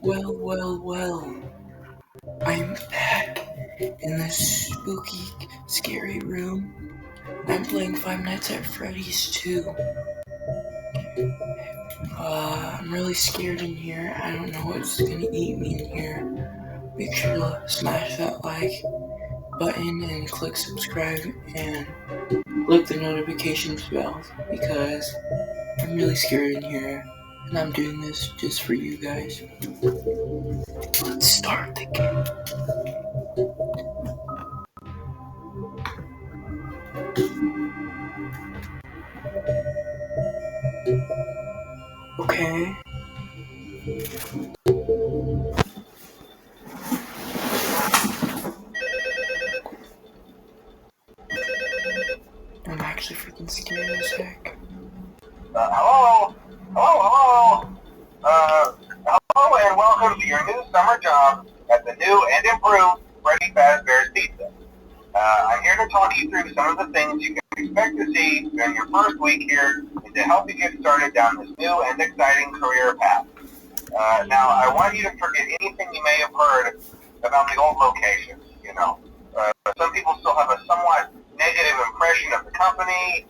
Well. I'm back in this spooky, scary room. I'm playing Five Nights at Freddy's 2. I'm really scared in here. I don't know what's gonna eat me in here. Make sure to smash that like button and click subscribe and click the notifications bell because I'm really scared in here and I'm doing this just for you guys. Let's start the game. Okay. I'm actually freaking scared as heck. Hello, and welcome to your new summer job at the new and improved Freddy Fazbear's Pizza. I'm here to talk you through some of the things you can expect to see during your first week here and to help you get started down this new and exciting career path. Now, I want you to forget anything you may have heard about the old location. Some people still have a somewhat negative impression of the company.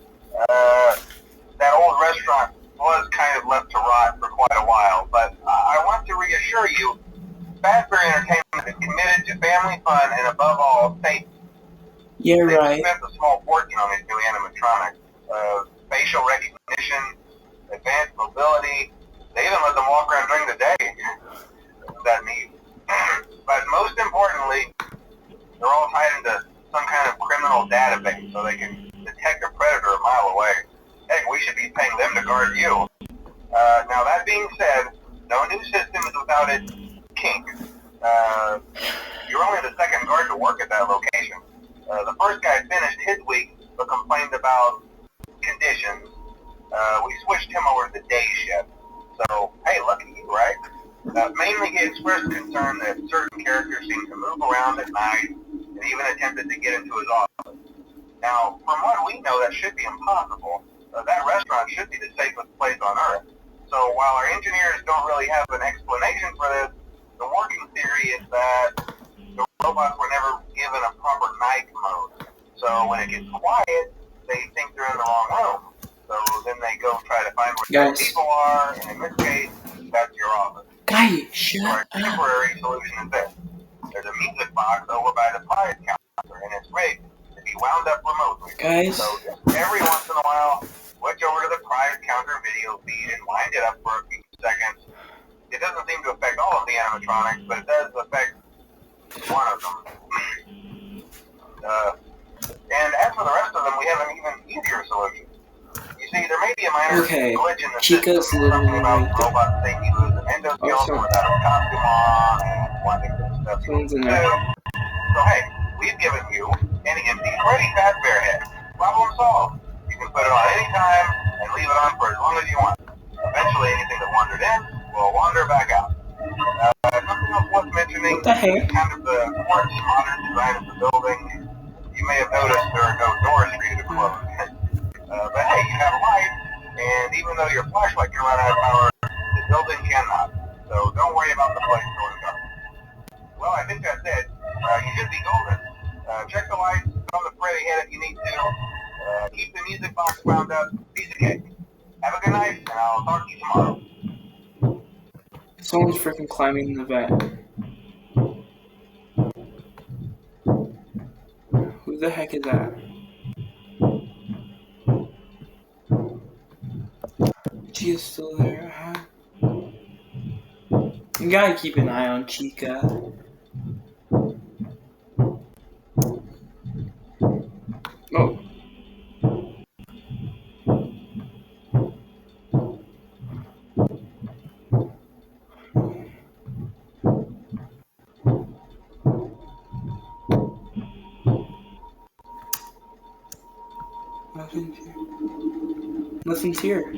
That old restaurant was kind of left to rot for quite a while, but I want to reassure you, Fazbear Entertainment is committed to family fun and above all, safety. Yeah, right. They spent a small fortune on these new animatronics. Facial recognition, advanced mobility, they even let them walk around during the day. Isn't that neat? But most importantly, they're all tied into some kind of criminal database so they can detect a predator a mile away. Heck, we should be paying them to guard you. Now that being said, no new system is without its kink. You're only the second guard to work at that location. The first guy finished his week but complained about conditions. We switched him over to the day shift. So, hey, lucky you, right? Mainly he expressed concern that certain characters seem to move around at night and even attempted to get into his office. Now, from what we know, that should be impossible. That restaurant should be the safest place on Earth. So while our engineers don't really have an explanation for this, the working theory is that the robots were never given a proper night mode. So when it gets quiet, they think they're in the wrong room. So then they go try to find where the people are, and in this case, that's your office. Guys, shut up. Our temporary solution is this. There's a music box over by the prize counter, and it's rigged to be wound up remotely. Guys. So just every once in a while, switch over to the prize counter video feed and wind it up for a few seconds. It doesn't seem to affect all of the animatronics, but it does affect one of them. And as for the rest of them, we have an even easier solution. You see, there may be a minor glitch in the Chica's system, something about the robots saying you lose an endoskeleton without a costume on, and wanting to stuff you too. So hey, we've given you an empty Freddy Fazbear head. Problem solved. You can put it on any time and leave it on for as long as you want. Eventually, anything that wandered in will wander back out. Something else worth mentioning is kind of the quartz modern design of the building. You may have noticed there are no doors for you to close. But hey, you have a light, and even though your flashlight can run out of power, the building cannot. So don't worry about the place going dark. Well, I think that's it. You should be golden. Check the lights, throw the Freddy head if you need to. Keep the music box wound up. Piece of cake. Have a good night, and I'll talk to you tomorrow. Someone's freaking climbing the vet. Who the heck is that? She is still there, huh? You gotta keep an eye on Chica. Oh. Nothing's here.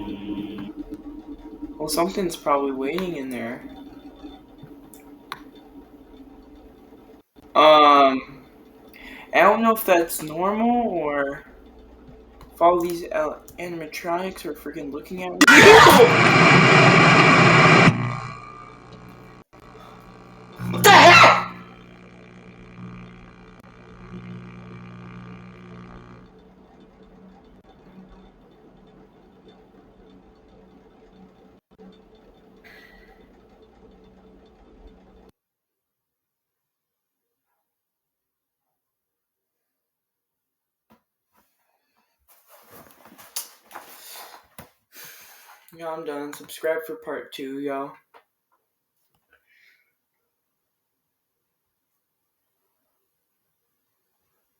Well, something's probably waiting in there. I don't know if that's normal or if all these animatronics are freaking looking at me. Yeah, I'm done. Subscribe for part 2, y'all.